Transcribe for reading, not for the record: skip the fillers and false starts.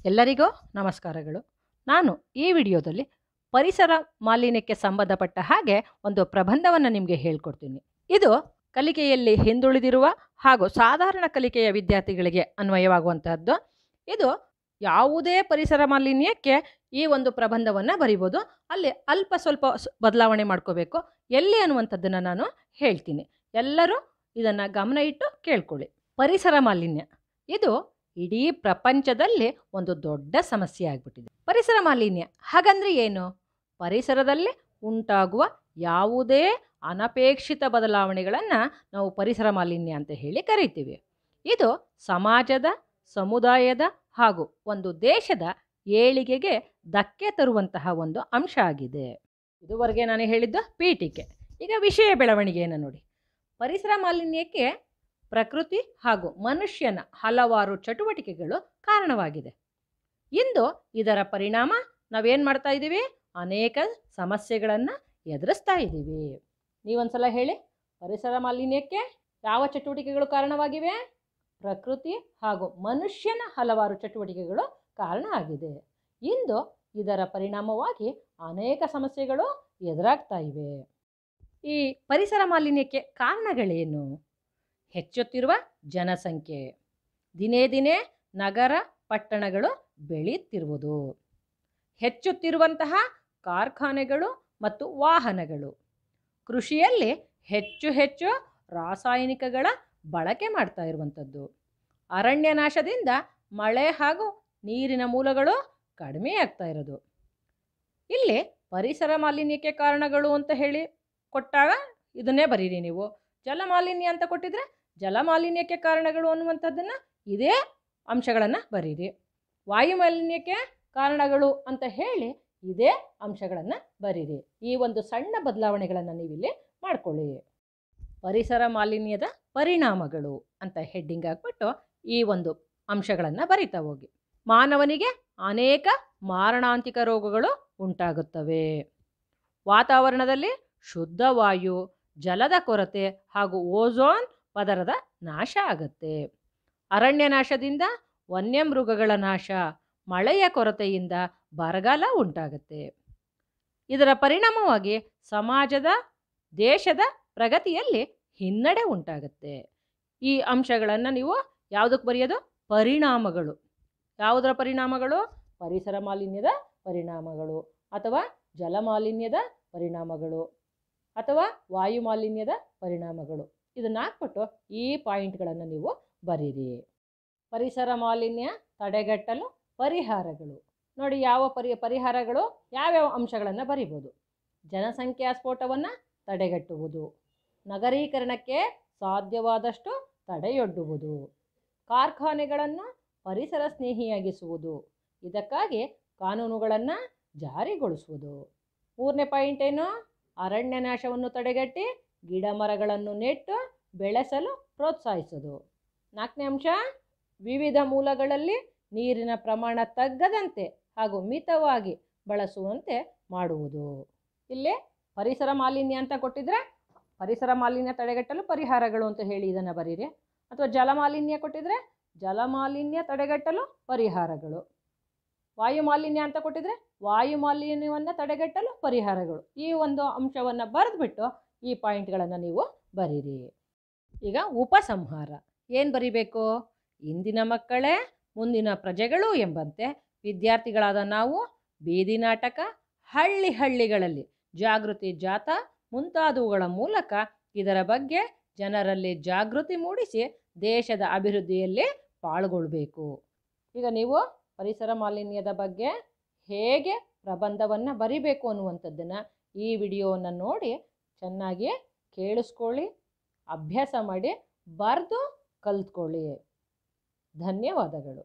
ಎಲ್ಲರಿಗೂ ನಮಸ್ಕಾರಗಳು. ನಾನು ಈ ವಿಡಿಯೋದಲ್ಲಿ ಪರಿಸರ ಮಾಲಿನ್ಯಕ್ಕೆ ಸಂಬಂಧಪಟ್ಟ ಹಾಗೆ ಒಂದು ಪ್ರಬಂಧವನ್ನು ನಿಮಗೆ ಹೇಳ್ಕೊಡ್ತೀನಿ. ಇದು ಕಲಿಕೆಯಲ್ಲಿ ಹಿಂದುಳಿದಿರುವ ಹಾಗೂ ಸಾಧಾರಣ ಕಲಿಕೆಯ ವಿದ್ಯಾರ್ಥಿಗಳಿಗೆ ಅನ್ವಯವಾಗುವಂತಹದ್ದು. ಇದು ಯಾವುದೇ ಪರಿಸರ ಮಾಲಿನ್ಯಕ್ಕೆ ಈ ಒಂದು ಪ್ರಬಂಧವನ್ನು ಬರಿಬೋದು. ಅಲ್ಲಿ ಅಲ್ಪ ಸ್ವಲ್ಪ ಬದಲಾವಣೆ ಮಾಡ್ಕೋಬೇಕು ಎಲ್ಲಿ ಅನ್ನುವಂಥದ್ದನ್ನು ನಾನು ಹೇಳ್ತೀನಿ. ಎಲ್ಲರೂ ಇದನ್ನು ಗಮನ ಇಟ್ಟು ಕೇಳ್ಕೊಳ್ಳಿ. ಪರಿಸರ ಮಾಲಿನ್ಯ ಇದು ಇಡೀ ಪ್ರಪಂಚದಲ್ಲಿ ಒಂದು ದೊಡ್ಡ ಸಮಸ್ಯೆ ಆಗಿಬಿಟ್ಟಿದೆ. ಪರಿಸರ ಮಾಲಿನ್ಯ ಹಾಗಂದ್ರೆ ಏನು? ಪರಿಸರದಲ್ಲಿ ಉಂಟಾಗುವ ಯಾವುದೇ ಅನಪೇಕ್ಷಿತ ಬದಲಾವಣೆಗಳನ್ನು ನಾವು ಪರಿಸರ ಮಾಲಿನ್ಯ ಅಂತ ಹೇಳಿ ಕರಿತೀವಿ. ಇದು ಸಮಾಜದ, ಸಮುದಾಯದ ಹಾಗೂ ಒಂದು ದೇಶದ ಏಳಿಗೆಗೆ ಧಕ್ಕೆ ತರುವಂತಹ ಒಂದು ಅಂಶ ಆಗಿದೆ. ಇದುವರೆಗೆ ನಾನು ಹೇಳಿದ್ದು ಪೀಠಿಕೆ. ಈಗ ವಿಷಯ ಬೆಳವಣಿಗೆಯನ್ನು ನೋಡಿ. ಪರಿಸರ ಮಾಲಿನ್ಯಕ್ಕೆ ಪ್ರಕೃತಿ ಹಾಗೂ ಮನುಷ್ಯನ ಹಲವಾರು ಚಟುವಟಿಕೆಗಳು ಕಾರಣವಾಗಿದೆ. ಇಂದು ಇದರ ಪರಿಣಾಮ ನಾವೇನು ಮಾಡ್ತಾ ಇದ್ದೀವಿ? ಅನೇಕ ಸಮಸ್ಯೆಗಳನ್ನು ಎದುರಿಸ್ತಾ ಇದ್ದೀವಿ. ನೀವೊಂದ್ಸಲ ಹೇಳಿ, ಪರಿಸರ ಮಾಲಿನ್ಯಕ್ಕೆ ಯಾವ ಚಟುವಟಿಕೆಗಳು ಕಾರಣವಾಗಿವೆ? ಪ್ರಕೃತಿ ಹಾಗೂ ಮನುಷ್ಯನ ಹಲವಾರು ಚಟುವಟಿಕೆಗಳು ಕಾರಣ ಆಗಿದೆ. ಇಂದು ಇದರ ಪರಿಣಾಮವಾಗಿ ಅನೇಕ ಸಮಸ್ಯೆಗಳು ಎದುರಾಗ್ತಾ ಇವೆ. ಈ ಪರಿಸರ ಮಾಲಿನ್ಯಕ್ಕೆ ಕಾರಣಗಳೇನು? ಹೆಚ್ಚುತ್ತಿರುವ ಜನಸಂಖ್ಯೆ, ದಿನೇ ದಿನೇ ನಗರ ಪಟ್ಟಣಗಳು ಬೆಳೆಯುತ್ತಿರುವುದು, ಹೆಚ್ಚುತ್ತಿರುವಂತಹ ಕಾರ್ಖಾನೆಗಳು ಮತ್ತು ವಾಹನಗಳು, ಕೃಷಿಯಲ್ಲಿ ಹೆಚ್ಚು ಹೆಚ್ಚು ರಾಸಾಯನಿಕಗಳ ಬಳಕೆ ಮಾಡ್ತಾ ಇರುವಂಥದ್ದು, ಅರಣ್ಯ ನಾಶದಿಂದ ಮಳೆ ಹಾಗೂ ನೀರಿನ ಮೂಲಗಳು ಕಡಿಮೆಯಾಗ್ತಾ ಇರೋದು. ಇಲ್ಲಿ ಪರಿಸರ ಮಾಲಿನ್ಯಕ್ಕೆ ಕಾರಣಗಳು ಅಂತ ಹೇಳಿ ಕೊಟ್ಟಾಗ ಇದನ್ನೇ ಬರೀರಿ ನೀವು. ಜಲಮಾಲಿನ್ಯ ಅಂತ ಕೊಟ್ಟಿದ್ರೆ ಜಲಮಾಲಿನ್ಯಕ್ಕೆ ಕಾರಣಗಳು ಅನ್ನುವಂಥದ್ದನ್ನು ಇದೇ ಅಂಶಗಳನ್ನು ಬರೀರಿ. ವಾಯು ಮಾಲಿನ್ಯಕ್ಕೆ ಕಾರಣಗಳು ಅಂತ ಹೇಳಿ ಇದೇ ಅಂಶಗಳನ್ನು ಬರೀರಿ. ಈ ಒಂದು ಸಣ್ಣ ಬದಲಾವಣೆಗಳನ್ನು ನೀವಿಲ್ಲಿ ಮಾಡ್ಕೊಳ್ಳಿ. ಪರಿಸರ ಮಾಲಿನ್ಯದ ಪರಿಣಾಮಗಳು ಅಂತ ಹೆಡ್ಡಿಂಗ್ ಹಾಕ್ಬಿಟ್ಟು ಈ ಒಂದು ಅಂಶಗಳನ್ನು ಬರಿತಾ ಹೋಗಿ. ಮಾನವನಿಗೆ ಅನೇಕ ಮಾರಣಾಂತಿಕ ರೋಗಗಳು ಉಂಟಾಗುತ್ತವೆ. ವಾತಾವರಣದಲ್ಲಿ ಶುದ್ಧ ವಾಯು, ಜಲದ ಕೊರತೆ ಹಾಗೂ ಓಝೋನ್ ಪದರದ ನಾಶ ಆಗುತ್ತೆ. ಅರಣ್ಯ ನಾಶದಿಂದ ವನ್ಯಮೃಗಗಳ ನಾಶ, ಮಳೆಯ ಕೊರತೆಯಿಂದ ಬರಗಾಲ ಉಂಟಾಗುತ್ತೆ. ಇದರ ಪರಿಣಾಮವಾಗಿ ಸಮಾಜದ, ದೇಶದ ಪ್ರಗತಿಯಲ್ಲಿ ಹಿನ್ನಡೆ ಉಂಟಾಗುತ್ತೆ. ಈ ಅಂಶಗಳನ್ನು ನೀವು ಯಾವುದಕ್ಕೆ ಬರೆಯೋದು? ಪರಿಣಾಮಗಳು. ಯಾವುದರ ಪರಿಣಾಮಗಳು? ಪರಿಸರ ಮಾಲಿನ್ಯದ ಪರಿಣಾಮಗಳು, ಅಥವಾ ಜಲಮಾಲಿನ್ಯದ ಪರಿಣಾಮಗಳು, ಅಥವಾ ವಾಯು ಮಾಲಿನ್ಯದ ಪರಿಣಾಮಗಳು. ಇದನ್ನು ಹಾಕ್ಬಿಟ್ಟು ಈ ಪಾಯಿಂಟ್ಗಳನ್ನು ನೀವು ಬರೀರಿ. ಪರಿಸರ ಮಾಲಿನ್ಯ ತಡೆಗಟ್ಟಲು ಪರಿಹಾರಗಳು ನೋಡಿ. ಯಾವ ಪರಿಹಾರಗಳು, ಯಾವ್ಯಾವ ಅಂಶಗಳನ್ನು ಬರಿಬೋದು? ಜನಸಂಖ್ಯಾ ಸ್ಫೋಟವನ್ನು ತಡೆಗಟ್ಟುವುದು, ನಗರೀಕರಣಕ್ಕೆ ಸಾಧ್ಯವಾದಷ್ಟು ತಡೆಯೊಡ್ಡುವುದು, ಕಾರ್ಖಾನೆಗಳನ್ನು ಪರಿಸರ ಸ್ನೇಹಿಯಾಗಿಸುವುದು, ಇದಕ್ಕಾಗಿ ಕಾನೂನುಗಳನ್ನು ಜಾರಿಗೊಳಿಸುವುದು. 3ನೇ ಪಾಯಿಂಟ್ ಏನು? ಅರಣ್ಯ ನಾಶವನ್ನು ತಡೆಗಟ್ಟಿ ಗಿಡ ಮರಗಳನ್ನು ನೆಟ್ಟು ಬೆಳೆಸಲು ಪ್ರೋತ್ಸಾಹಿಸೋದು. 4ನೇ ಅಂಶ, ವಿವಿಧ ಮೂಲಗಳಲ್ಲಿ ನೀರಿನ ಪ್ರಮಾಣ ತಗ್ಗದಂತೆ ಹಾಗೂ ಮಿತವಾಗಿ ಬಳಸುವಂತೆ ಮಾಡುವುದು. ಇಲ್ಲಿ ಪರಿಸರ ಮಾಲಿನ್ಯ ಅಂತ ಕೊಟ್ಟಿದ್ರೆ ಪರಿಸರ ಮಾಲಿನ್ಯ ತಡೆಗಟ್ಟಲು ಪರಿಹಾರಗಳು ಅಂತ ಹೇಳಿ ಇದನ್ನು ಬರೀರಿ. ಅಥವಾ ಜಲಮಾಲಿನ್ಯ ಕೊಟ್ಟಿದ್ರೆ ಜಲಮಾಲಿನ್ಯ ತಡೆಗಟ್ಟಲು ಪರಿಹಾರಗಳು. ವಾಯು ಮಾಲಿನ್ಯ ಅಂತ ಕೊಟ್ಟಿದ್ರೆ ವಾಯು ಮಾಲಿನ್ಯವನ್ನು ತಡೆಗಟ್ಟಲು ಪರಿಹಾರಗಳು. ಈ ಒಂದು ಅಂಶವನ್ನು ಬರೆದ್ಬಿಟ್ಟು ಈ ಪಾಯಿಂಟ್ಗಳನ್ನು ನೀವು ಬರೀರಿ. ಈಗ ಉಪಸಂಹಾರ ಏನು ಬರಿಬೇಕು? ಇಂದಿನ ಮಕ್ಕಳೇ ಮುಂದಿನ ಪ್ರಜೆಗಳು ಎಂಬಂತೆ ವಿದ್ಯಾರ್ಥಿಗಳಾದ ನಾವು ಬೀದಿ ನಾಟಕ, ಹಳ್ಳಿಗಳಲ್ಲಿ ಜಾಗೃತಿ ಜಾಥಾ ಮುಂತಾದವುಗಳ ಮೂಲಕ ಇದರ ಬಗ್ಗೆ ಜನರಲ್ಲಿ ಜಾಗೃತಿ ಮೂಡಿಸಿ ದೇಶದ ಅಭಿವೃದ್ಧಿಯಲ್ಲಿ ಪಾಲ್ಗೊಳ್ಬೇಕು. ಈಗ ನೀವು ಪರಿಸರ ಮಾಲಿನ್ಯದ ಬಗ್ಗೆ ಹೇಗೆ ಪ್ರಬಂಧವನ್ನು ಬರಿಬೇಕು ಅನ್ನುವಂಥದ್ದನ್ನು ಈ ವಿಡಿಯೋವನ್ನು ನೋಡಿ ಚೆನ್ನಾಗಿ ಕೇಳಿಸ್ಕೊಳ್ಳಿ, ಅಭ್ಯಾಸ ಮಾಡಿ, ಬರೆದು ಕಲಿತ್ಕೊಳ್ಳಿ. ಧನ್ಯವಾದಗಳು.